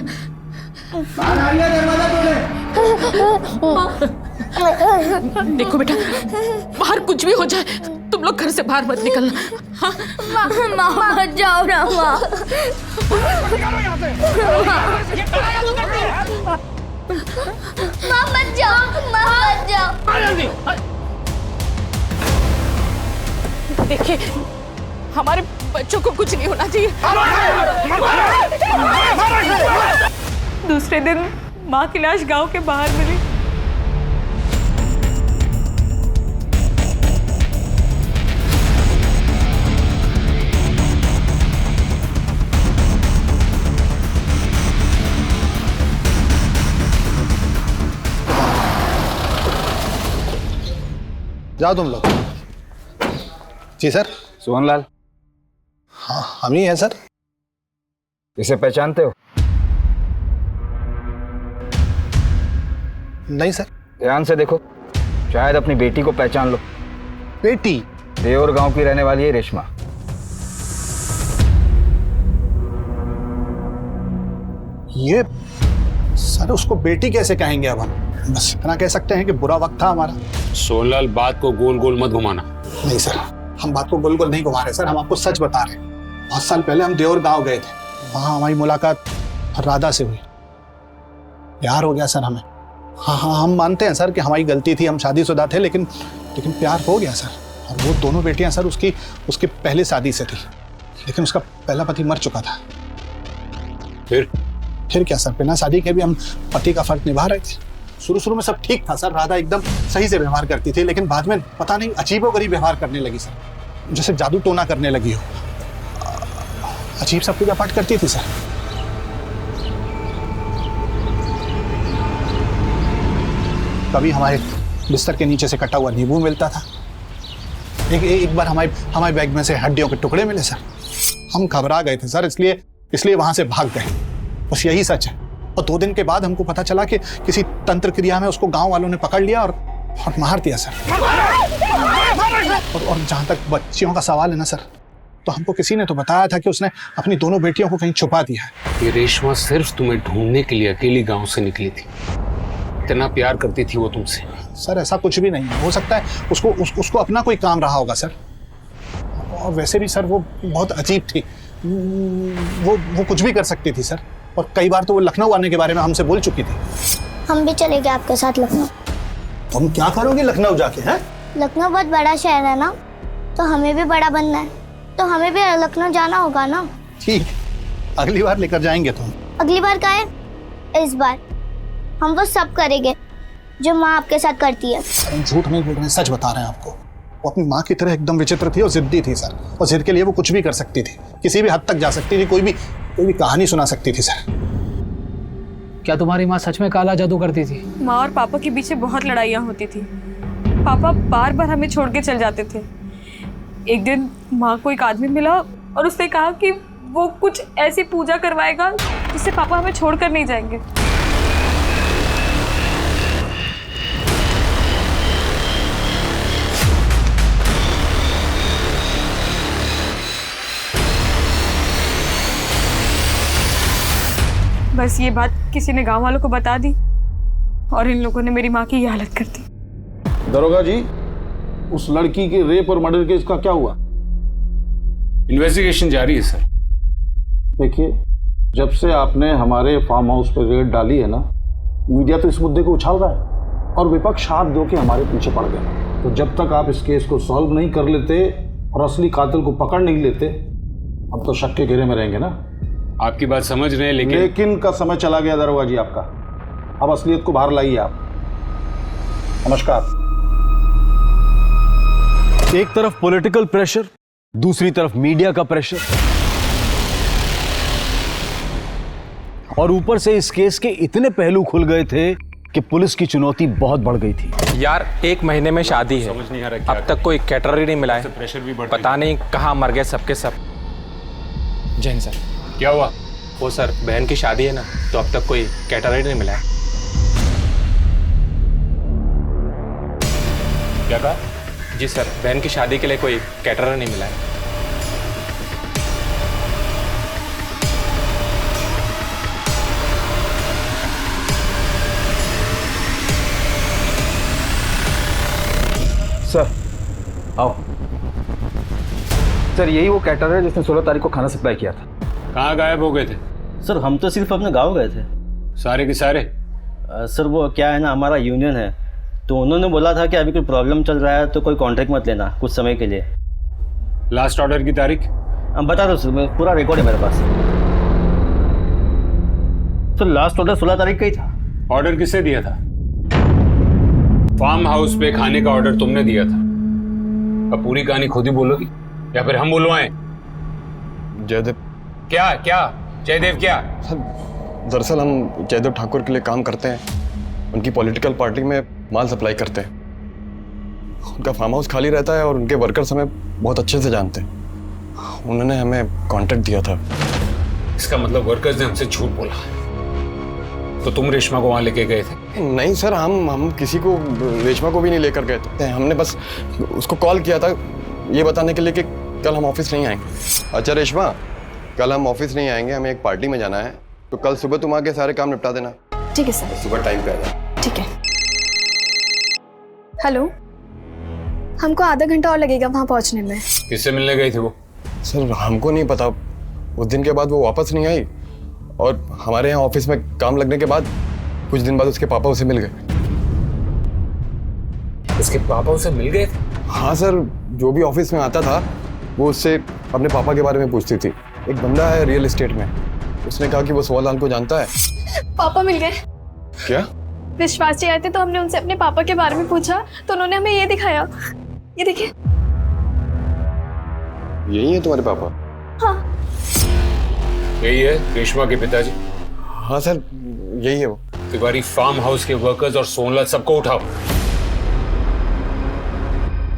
देखो बेटा, बाहर कुछ भी हो जाए तुम लोग घर से बाहर मत निकलना। हाँ? माँ मत जाओ ना माँ। माँ मत जाओ, माँ मत जाओ। देखिए, हमारे बच्चों को कुछ नहीं होना चाहिए। दूसरे दिन माँ की लाश गांव के बाहर मिली। जाओ तुम लोग। जी सर। सोहनलाल, हाँ हम ही हैं सर। इसे पहचानते हो? नहीं सर। ध्यान से देखो, शायद अपनी बेटी को पहचान लो। बेटी? देवर गांव की रहने वाली है रेशमा। ये सर उसको बेटी कैसे कहेंगे अब हम? बस इतना कह सकते हैं कि बुरा वक्त था हमारा। सोहनलाल, बात को गोल गोल मत घुमाना। नहीं सर, हम बात को गोल गोल नहीं घुमा रहे सर, हम आपको सच बता रहे हैं। बहुत साल पहले हम देवर गांव गए थे, वहाँ हमारी मुलाकात राधा से हुई। प्यार हो गया सर हमें। हाँ हाँ, हम मानते हैं सर कि हमारी गलती थी, हम शादीशुदा थे, लेकिन प्यार हो गया सर। और वो दोनों बेटियां सर उसकी पहले शादी से थी, लेकिन उसका पहला पति मर चुका था। फिर क्या सर, बिना शादी के भी हम पति का फर्ज निभा रहे थे। शुरू में सब ठीक था सर, राधा एकदम सही से व्यवहार करती थी, लेकिन बाद में पता नहीं अजीबोगरीब व्यवहार करने लगी सर, जैसे जादू टोना करने लगी हो। अजीब सा पूजा पाठ करती थी सर। कभी हमारे बिस्तर के नीचे से कटा हुआ नींबू मिलता था। एक बार हमारे बैग में से हड्डियों के टुकड़े मिले सर। हम घबरा गए थे सर, इसलिए वहां से भाग गए। बस यही सच है। और 2 दिन के बाद हमको पता चला कि किसी तंत्र क्रिया में उसको गांव वालों ने पकड़ लिया और मार दिया सर। और जहां तक बच्चियों का सवाल है ना सर, तो हमको किसी ने तो बताया था कि उसने अपनी दोनों बेटियों को कहीं छुपा दिया है। ये रेशमा सिर्फ तुम्हें ढूंढने के लिए अकेली गांव से निकली थी। इतना प्यार करती थी वो तुमसे। सर ऐसा कुछ भी नहीं है, हो सकता है उसको अपना कोई काम रहा होगा सर। और वैसे भी सर वो बहुत अजीब थी, वो कुछ भी कर सकती थी सर। और कई बार तो वो लखनऊ आने के बारे में हमसे बोल चुकी थी। हम भी चले गए आपके साथ लखनऊ। तुम क्या करोगे लखनऊ जाके? हैं? लखनऊ बहुत बड़ा शहर है ना, तो हमें भी बड़ा बनना है, तो हमें भी लखनऊ जाना होगा ना। ठीक, अगली बार लेकर जाएंगे तुम। अगली बार क्या है? इस बार हम वो सब करेंगे जो माँ आपके साथ करती है। हम झूठ नहीं बोल रहे हैं, सच बता रहे हैं आपको। वो अपनी माँ की तरह एकदम विचित्र थी और जिद्दी थी सर। और जिद के लिए वो कुछ भी कर सकती थी, किसी भी हद तक जा सकती थी, कोई भी कहानी सुना सकती थी सर। क्या तुम्हारी माँ सच में काला जादू करती थी? माँ और पापा के पीछे बहुत लड़ाइयाँ होती थी। पापा बार बार हमें छोड़ के चल जाते थे। एक दिन माँ को एक आदमी मिला और उसने कहा कि वो कुछ ऐसी पूजा करवाएगा जिससे पापा हमें छोड़कर नहीं जाएंगे। बस ये बात किसी ने गांव वालों को बता दी और इन लोगों ने मेरी माँ की ये हालत कर दी। दरोगा जी, उस लड़की के रेप और मर्डर केस का क्या हुआ? इन्वेस्टिगेशन जारी है सर। देखिए, जब से आपने हमारे फार्म हाउस पर रेड डाली है ना, मीडिया तो इस मुद्दे को उछाल रहा है और विपक्ष हाथ धो के हमारे पीछे पड़ गया। तो जब तक आप इस केस को सॉल्व नहीं कर लेते और असली कातिल को पकड़ नहीं लेते, हम तो शक के घेरे में रहेंगे ना। आपकी बात समझ रहे हैं, लेकिन का समय चला गया दरोगा जी आपका। अब असलियत को बाहर लाइए आप। नमस्कार। एक तरफ पॉलिटिकल प्रेशर, दूसरी तरफ मीडिया का प्रेशर, और ऊपर से इस केस के इतने पहलू खुल गए थे कि पुलिस की चुनौती बहुत बढ़ गई थी। यार 1 महीने में शादी है, समझ नहीं आ रहा अब तक कोई कैटरर ही नहीं मिला है। प्रेशर भी बढ़ पता नहीं कहाँ मर गए सबके सब। जैन सर, क्या हुआ? वो सर बहन की शादी है ना, तो अब तक कोई कैटरर ही नहीं मिला है। क्या कहा? जी सर, बहन की शादी के लिए कोई कैटरर नहीं मिला है। सर आओ। सर यही वो कैटर है जिसने 16 तारीख को खाना सप्लाई किया था। कहाँ गायब हो गए थे? सर हम तो सिर्फ अपने गांव गए थे। सारे के सारे? सर वो क्या है ना, हमारा यूनियन है तो उन्होंने बोला था कि अभी कोई प्रॉब्लम चल रहा है तो कोई कॉन्ट्रैक्ट मत लेना कुछ समय के लिए। लास्ट ऑर्डर की तारीख? बता दो सर, पूरा रिकॉर्ड है मेरे पास। तो लास्ट ऑर्डर 16 तारीख का ही था। ऑर्डर किससे दिया था? फार्म हाउस पे खाने का ऑर्डर तुमने दिया था। अब पूरी कहानी खुद ही बोलोगी या फिर हम बुलवाएं? जयदेव। क्या क्या जयदेव क्या? दरअसल हम जयदेव ठाकुर के लिए काम करते हैं, उनकी पॉलिटिकल पार्टी में माल सप्लाई करते हैं। उनका फार्म हाउस खाली रहता है और उनके वर्कर्स हमें बहुत अच्छे से जानते हैं। उन्होंने हमें कॉन्ट्रैक्ट दिया था। इसका मतलब वर्कर्स ने हमसे झूठ बोला है। तो तुम रेशमा को वहां लेके गए थे? नहीं सर, हम किसी को, रेशमा को भी नहीं लेकर गए थे। हमने बस उसको कॉल किया था ये बताने के लिए कि कल हम ऑफिस नहीं आएंगे। अच्छा रेशमा, कल हम ऑफिस नहीं आएंगे, हमें एक पार्टी में जाना है, तो कल सुबह तुम आके सारे काम निपटा देना। ठीक है सर। सुबह टाइम पे आ जाना। ठीक है। हेलो, हमको आधा घंटा और लगेगा वहाँ पहुँचने में। किससे मिलने गई थी वो? सर हमको नहीं पता, उस दिन के बाद वो वापस नहीं आई और हमारे यहाँ ऑफिस में काम लगने के बाद कुछ दिन बाद उसके पापा उसे मिल गए। उसके पापा उसे मिल गए थे? हाँ सर, जो भी ऑफिस में आता था वो उससे अपने पापा के बारे में पूछती थी। एक बंदा है रियल एस्टेट में, उसने कहा कि वो सोहनलाल को जानता है। पापा मिल गए? क्या? विश्वास जी आए थे तो हमने उनसे अपने पापा के बारे में पूछा तो उन्होंने हमें ये दिखाया। ये देखिए। यही है तुम्हारे पापा? हाँ। यही है रेशमा के पिताजी? हाँ सर, यही है वो। तिवारी, फार्म हाउस के वर्कर्स और सोहनलाल सबको उठाओ।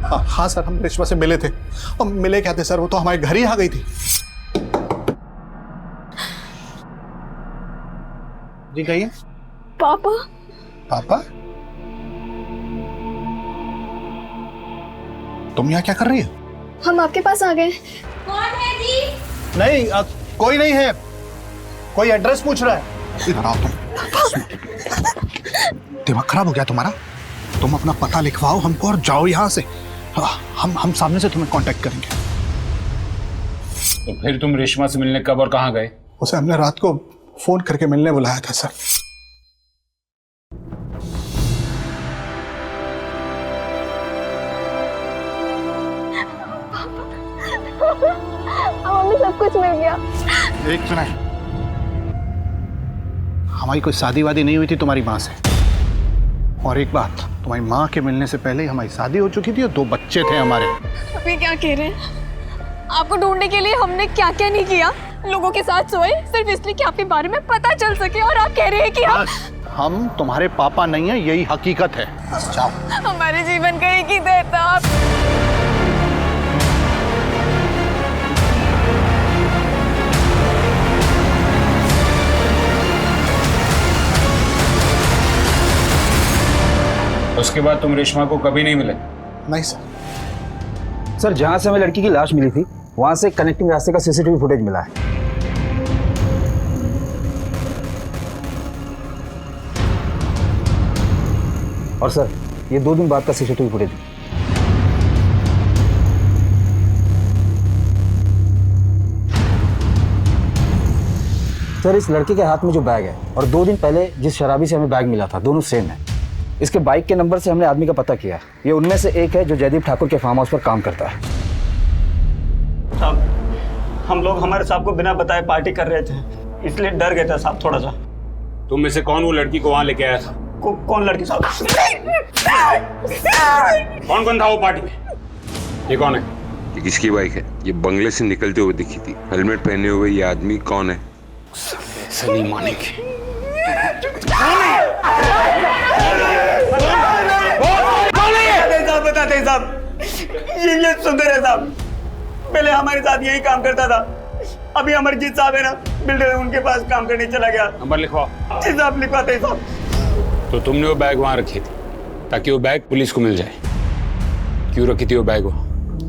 हाँ सर, हम रेशमा से मिले थे। हम मिले क्या थे सर, वो तो हमारे घर ही आ गई थी। जी कहिए। पापा। पापा? तुम यहाँ क्या कर रही हो? हम आपके पास आ गए। कौन है जी? नहीं, कोई नहीं है। कोई एड्रेस पूछ रहा है। इधर आओ तुम। दिमाग खराब हो गया तुम्हारा? तुम अपना पता लिखवाओ हमको और जाओ यहाँ से। हम सामने से तुम्हें कांटेक्ट करेंगे। तो फिर तुम रेशमा से मिलने कब और कहाँ गए? उसे हमने रात को फोन करके मिलने बुलाया था सर। हमें सब कुछ मिल गया। एक सुना, हमारी कोई शादी वादी नहीं हुई थी तुम्हारी माँ से। और एक बात, तुम्हारी माँ के मिलने से पहले ही हमारी शादी हो चुकी थी और 2 बच्चे थे हमारे। अभी क्या कह रहे हैं? आपको ढूंढने के लिए हमने क्या क्या नहीं किया। लोगों के साथ सोए सिर्फ इसलिए कि आपके बारे में पता चल सके, और आप कह रहे हैं कि हम तुम्हारे पापा नहीं है, यही हकीकत है। जाओ। हमारे जीवन का एक ही दर्द था आप। उसके बाद तुम रेशमा को कभी नहीं मिले? नहीं सर। सर जहां से हमें लड़की की लाश मिली थी वहां से कनेक्टिंग रास्ते का सीसीटीवी फुटेज मिला है। और सर ये 2 दिन बाद का सीसीटीवी फुटेज। सर इस लड़के के हाथ में जो बैग है और 2 दिन पहले जिस शराबी से हमें बैग मिला था, दोनों सेम है। इसके बाइक के नंबर से हमने आदमी का पता किया, ये उनमें से एक है जो जयदेव ठाकुर के फार्म हाउस पर काम करता है। साहब हम लोग हमारे साहब को बिना बताए पार्टी कर रहे थे, इसलिए डर गए थे साहब थोड़ा सा। तुम में से कौन वो लड़की को वहां लेके आया था? कौन लड़की साहब? कौन कौन था वो पार्टी में? ये कौन है? ये किसकी बाइक है? ये बंगले से निकलते हुए दिखी थी। हेलमेट पहने हुए ये आदमी कौन है? ऐसे नहीं मानेंगे। बताते हैं साहब, ये सुंदर है साहब, पहले हमारे साथ यही काम करता था। अभी अमरजीत साहब है ना, बिल्डर, उनके पास काम करने चला गया। नंबर लिखवाओ। जी साहब, लिखवाते हैं साहब। तो तुमने वो बैग वहां रखी थी ताकि वो बैग पुलिस को मिल जाए? क्यों रखी थी वो बैग?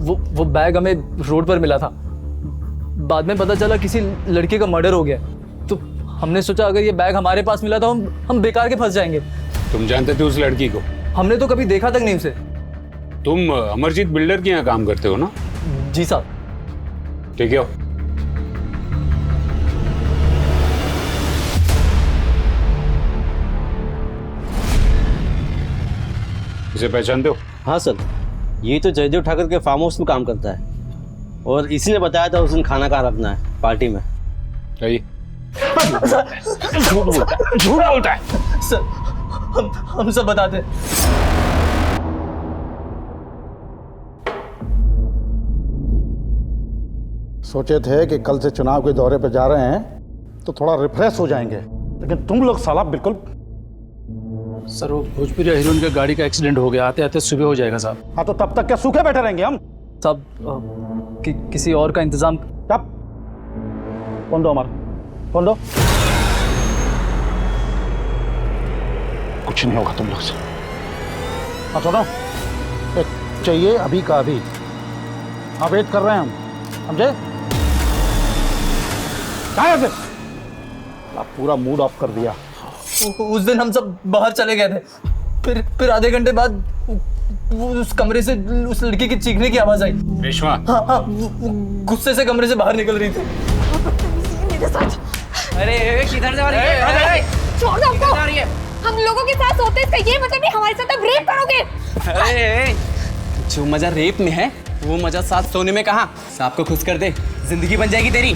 वो बैग हमें रोड पर मिला था। बाद में पता चला किसी लड़के का मर्डर हो गया, तो हमने सोचा अगर ये बैग हमारे पास मिला तो हम बेकार के फंस जाएंगे। तुम जानते थे उस लड़की को? हमने तो कभी देखा तक नहीं उसे। तुम अमरजीत बिल्डर के यहाँ काम करते हो ना? जी साहब। ठीक है। इसे पहचानते हो? हाँ सर, ये तो जयदेव ठाकुर के फार्म हाउस में काम करता है और इसी ने बताया था उस दिन खाना कहाँ रखना है पार्टी में। सही। झूठ बोलता है सर। हम सब बताते। सोचे थे कि कल से चुनाव के दौरे पर जा रहे हैं तो थोड़ा रिफ्रेश हो जाएंगे, लेकिन तुम लोग साला बिल्कुल। सर वो भोजपुरी हीरोइन का गाड़ी का एक्सीडेंट हो गया, आते आते सुबह हो जाएगा साहब। हाँ तो तब तक क्या सूखे बैठे रहेंगे हम? साहब किसी और का इंतजाम। कब? कौन दो हमारा? कौन दो? कुछ नहीं होगा तुम लोग से। हाँ सुनो, एक चाहिए अभी का अभी। हाँ वेट कर रहे हैं हम, समझे? क्या है आप पूरा मूड ऑफ कर दिया। उस दिन हम सब बाहर चले गए थे, फिर आधे घंटे बाद वो उस कमरे से उस लड़की की चीखने की आवाज आई। रेशमा? हाँ, वो गुस्से से कमरे से बाहर निकल रही थी। मेरे साथ। अरे किधर जा रही है? छोड़ दो हमको। हम लोगों के साथ सोते इसका ये मतलब नहीं हमारे साथ अब रेप करोगे? अरे जो मजा रेप में है वो मजा साथ सोने में कहाँ? सांप को खुश कर दे, जिंदगी बन जाएगी तेरी।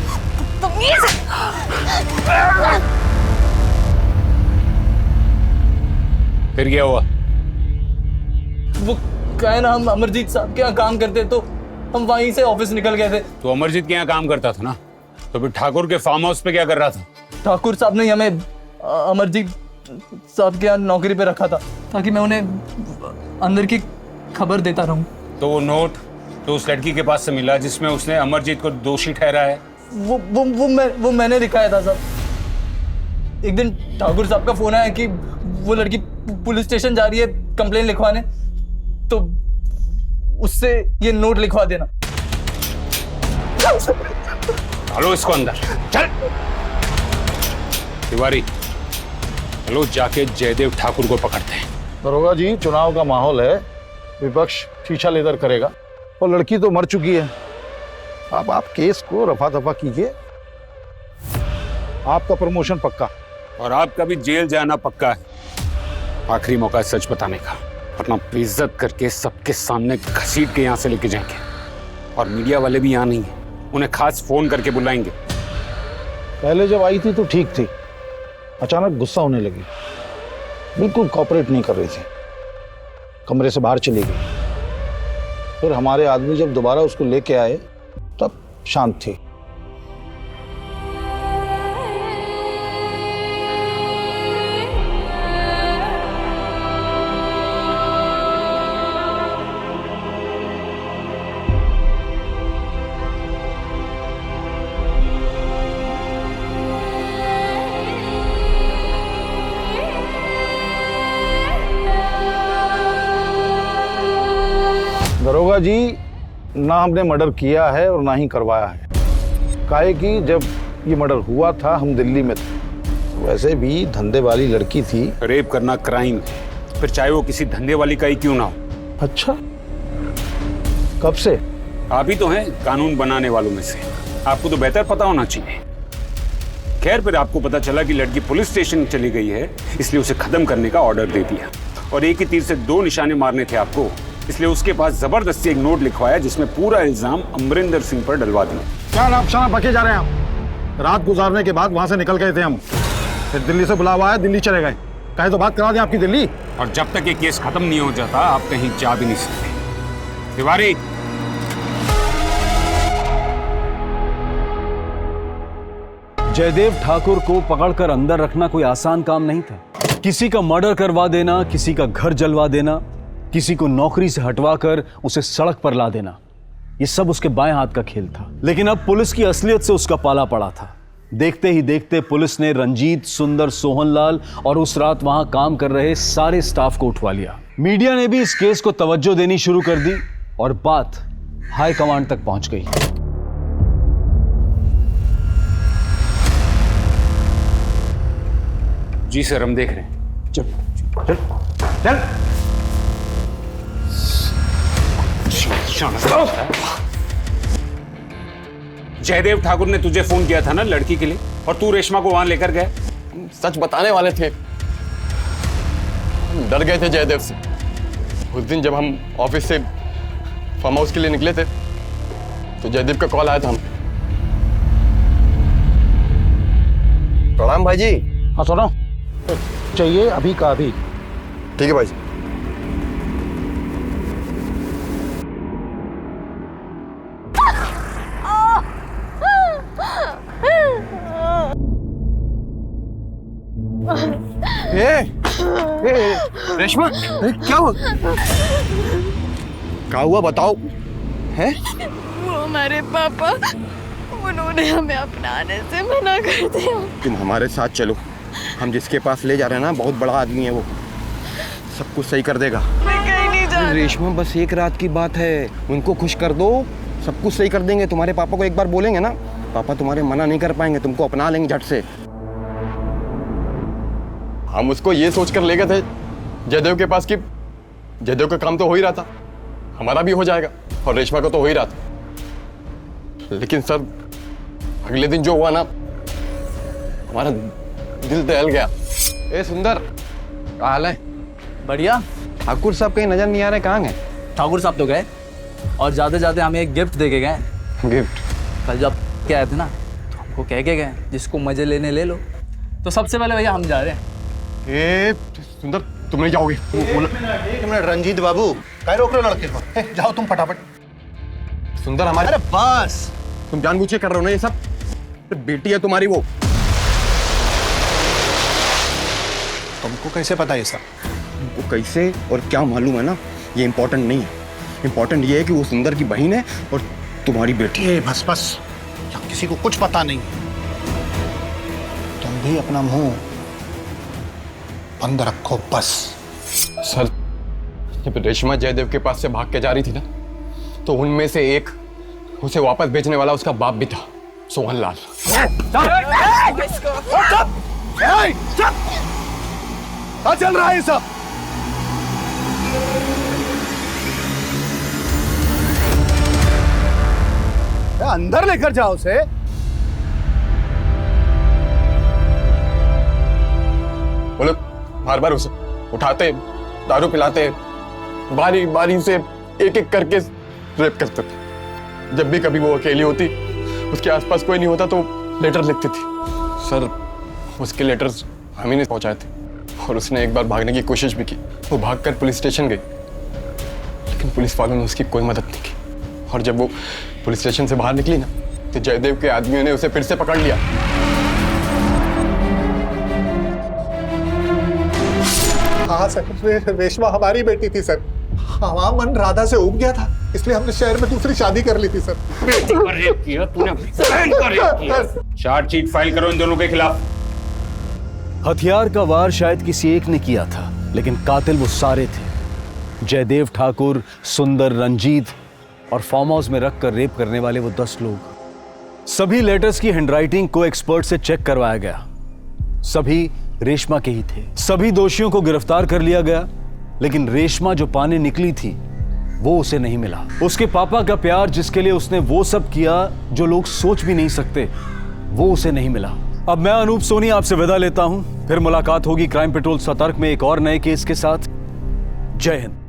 फिर क्या हुआ? वो कहे ना हम अमरजीत साहब के यहाँ काम करते, तो हम वहीं से ऑफिस निकल गए थे। तो अमरजीत के यहाँ काम करता था ना, तो फिर ठाकुर के फार्म हाउस पे क्या कर रहा था? ठाकुर साहब ने हमें अमरजीत साहब के यहाँ नौकरी पे रखा था ताकि मैं उन्हें अंदर की खबर देता रहूं। तो वो नोट तो उस लड़की के पास से मिला जिसमें उसने अमरजीत को दोषी ठहराया है, वो मैंने दिखाया था साहब। एक दिन ठाकुर साहब का फोन आया कि वो लड़की पुलिस स्टेशन जा रही है कंप्लेन लिखवाने, तो उससे ये नोट लिखवा देना। चलो इसको अंदर चल। तिवारी चलो जाके जयदेव ठाकुर को पकड़ते हैं। दरोगा जी, चुनाव का माहौल है, विपक्ष शीशा लेदर करेगा और लड़की तो मर चुकी है। अब आप केस को रफा दफा कीजिए, आपका प्रमोशन पक्का और आपका भी जेल जाना पक्का है। आखिरी मौका है सच बताने का, वरना बेइज्जत करके सबके सामने घसीट के यहाँ से लेके जाएंगे। और मीडिया वाले भी यहाँ नहीं है, उन्हें खास फोन करके बुलाएंगे। पहले जब आई थी तो ठीक थी, अचानक गुस्सा होने लगी, बिल्कुल कॉपरेट नहीं कर रही थी, कमरे से बाहर चली गई। फिर हमारे आदमी जब दोबारा उसको लेके आए तब शांत थी। दरोगा जी, ना हमने मर्डर किया है और ना ही करवाया है। काहे कि जब ये मर्डर हुआ था हम दिल्ली में थे, वैसे भी धंधे वाली लड़की थी। रेप करना क्राइम है, फिर चाहे वो किसी धंधे वाली का ही क्यों ना हो। अच्छा, कब से? आप ही तो हैं कानून बनाने वालों में से, आपको तो बेहतर पता होना चाहिए। खैर, फिर आपको पता चला कि लड़की पुलिस स्टेशन चली गई है, इसलिए उसे खत्म करने का ऑर्डर दे दिया और एक ही तीर से दो निशाने मारने थे आपको, इसलिए उसके पास जबरदस्ती एक नोट लिखवाया जिसमें पूरा इल्जाम अमरिंदर सिंह पर डलवा दिया। क्या नाम शराब बके जा रहे हैं हम? रात गुजारने के बाद वहां से निकल गए थे हम, फिर दिल्ली से बुलावा आया, दिल्ली चले गए। कहे तो बात करा दें आपकी दिल्ली। और जब तक ये केस खत्म नहीं हो जाता आप कहीं जा भी नहीं सकते। तिवारी, जयदेव ठाकुर को पकड़कर अंदर रखना कोई आसान काम नहीं था। किसी का मर्डर करवा देना, किसी का घर जलवा देना, किसी को नौकरी से हटवाकर उसे सड़क पर ला देना, ये सब उसके बाएं हाथ का खेल था। लेकिन अब पुलिस की असलियत से उसका पाला पड़ा था। देखते ही देखते पुलिस ने रंजीत, सुंदर, सोहनलाल और उस रात वहां काम कर रहे सारे स्टाफ को उठवा लिया। मीडिया ने भी इस केस को तवज्जो देनी शुरू कर दी और बात हाई कमांड तक पहुंच गई। जी सर, हम देख रहे हैं। चल चल चल। जयदेव ठाकुर ने तुझे फोन किया था ना लड़की के लिए, और तू रेशमा को वहां लेकर गए। सच बताने वाले थे, डर गए थे जयदेव से। उस दिन जब हम ऑफिस से फार्म हाउस के लिए निकले थे तो जयदेव का कॉल आया था हम। प्रणाम भाई जी। हाँ सुनो, चाहिए अभी का अभी। ठीक है भाई जी। रेशमा, क्या हुआ? क्या हुआ बताओ। हैं? वो हमारे पापा, उन्होंने हमें अपनाने से मना कर दिया। तुम हमारे साथ चलो, हम जिसके पास ले जा रहे हैं ना बहुत बड़ा आदमी है, वो सब कुछ सही कर देगा। मैं कहीं नहीं जा रहा। रेशमा बस एक रात की बात है, उनको खुश कर दो, सब कुछ सही कर देंगे। तुम्हारे पापा को एक बार बोलेंगे ना, पापा तुम्हारे मना नहीं कर पाएंगे, तुमको अपना लेंगे झट से। हम उसको ये सोच कर ले गए थे जयदेव के पास कि जयदेव का काम तो हो ही रहा था, हमारा भी हो जाएगा और रेशमा का तो हो ही रहा था। लेकिन सर अगले दिन जो हुआ ना, हमारा दिल दहल गया। ए सुंदर, क्या हाल है? बढ़िया। ठाकुर साहब कहीं नजर नहीं आ रहे, कहाँ गए? ठाकुर साहब तो गए और जाते जाते हमें एक गिफ्ट दे के गए। गिफ्ट? कल जब क्या आए थे ना तो हमको कह के गए जिसको मजे लेने ले लो। तो सबसे पहले भैया हम जा रहे हैं। ए सुंदर, तुम नहीं जाओगे? एक मिनट रंजीत बाबू, क्या रोक रहे हो लड़के को? जाओ तुम फटाफट। सुंदर हमारे, अरे बस, तुम जानबूझ के कर रहे हो ना ये सब। बेटी है तुम्हारी वो। तुमको कैसे पता ये सब? वो कैसे और क्या मालूम है ना, ये इम्पोर्टेंट नहीं है। इम्पोर्टेंट ये है कि वो सुंदर की बहन है और तुम्हारी बेटी है। बस बस, यहाँ किसी को कुछ पता नहीं। तुम भी अपना मुंह बंद रखो बस। सर जब रेशमा जयदेव के पास से भाग के जा रही थी ना, तो उनमें से एक उसे वापस भेजने वाला उसका बाप भी था, सोहन लाल। क्या चल रहा है ये सब? अंदर लेकर जाओ उसे। वो लोग बार बार उसे उठाते, दारू पिलाते, बारी बारी से एक एक करके रेप करते थे। जब भी कभी वो अकेली होती, उसके आसपास कोई नहीं होता तो लेटर लिखती थी। सर उसके लेटर्स हम ही ने पहुंचाए थे और उसने एक बार भागने की कोशिश भी की। वो भागकर पुलिस स्टेशन गई, लेकिन पुलिस वालों ने उसकी कोई मदद नहीं की। और जब वो पुलिस स्टेशन से बाहर निकली ना, तो जयदेव के आदमियों ने उसे फिर से पकड़ लिया। हाँ सर, रेशमा हमारी बेटी थी सर। हमारा मन राधा से उब गया था, इसलिए हमने शहर में दूसरी शादी कर ली थी सर। बेटी पर रेप किया तूने, बहन पर रेप किया। चार्जशीट फाइल करो इन दोनों के खिलाफ। हथियार का वार शायद किसी एक ने किया था, लेकिन कातिल वो सारे थे। जयदेव ठाकुर, सुंदर, रंजीत और फार्म हाउस में रखकर रेप करने वाले वो 10 लोग। सभी लेटर्स की हैंडराइटिंग को एक्सपर्ट से चेक करवाया गया, सभी रेशमा के ही थे। सभी दोषियों को गिरफ्तार कर लिया गया, लेकिन रेशमा जो पाने निकली थी वो उसे नहीं मिला। उसके पापा का प्यार, जिसके लिए उसने वो सब किया जो लोग सोच भी नहीं सकते, वो उसे नहीं मिला। अब मैं अनूप सोनी आपसे विदा लेता हूं, फिर मुलाकात होगी क्राइम पेट्रोल सतर्क में एक और नए केस के साथ। जय हिंद।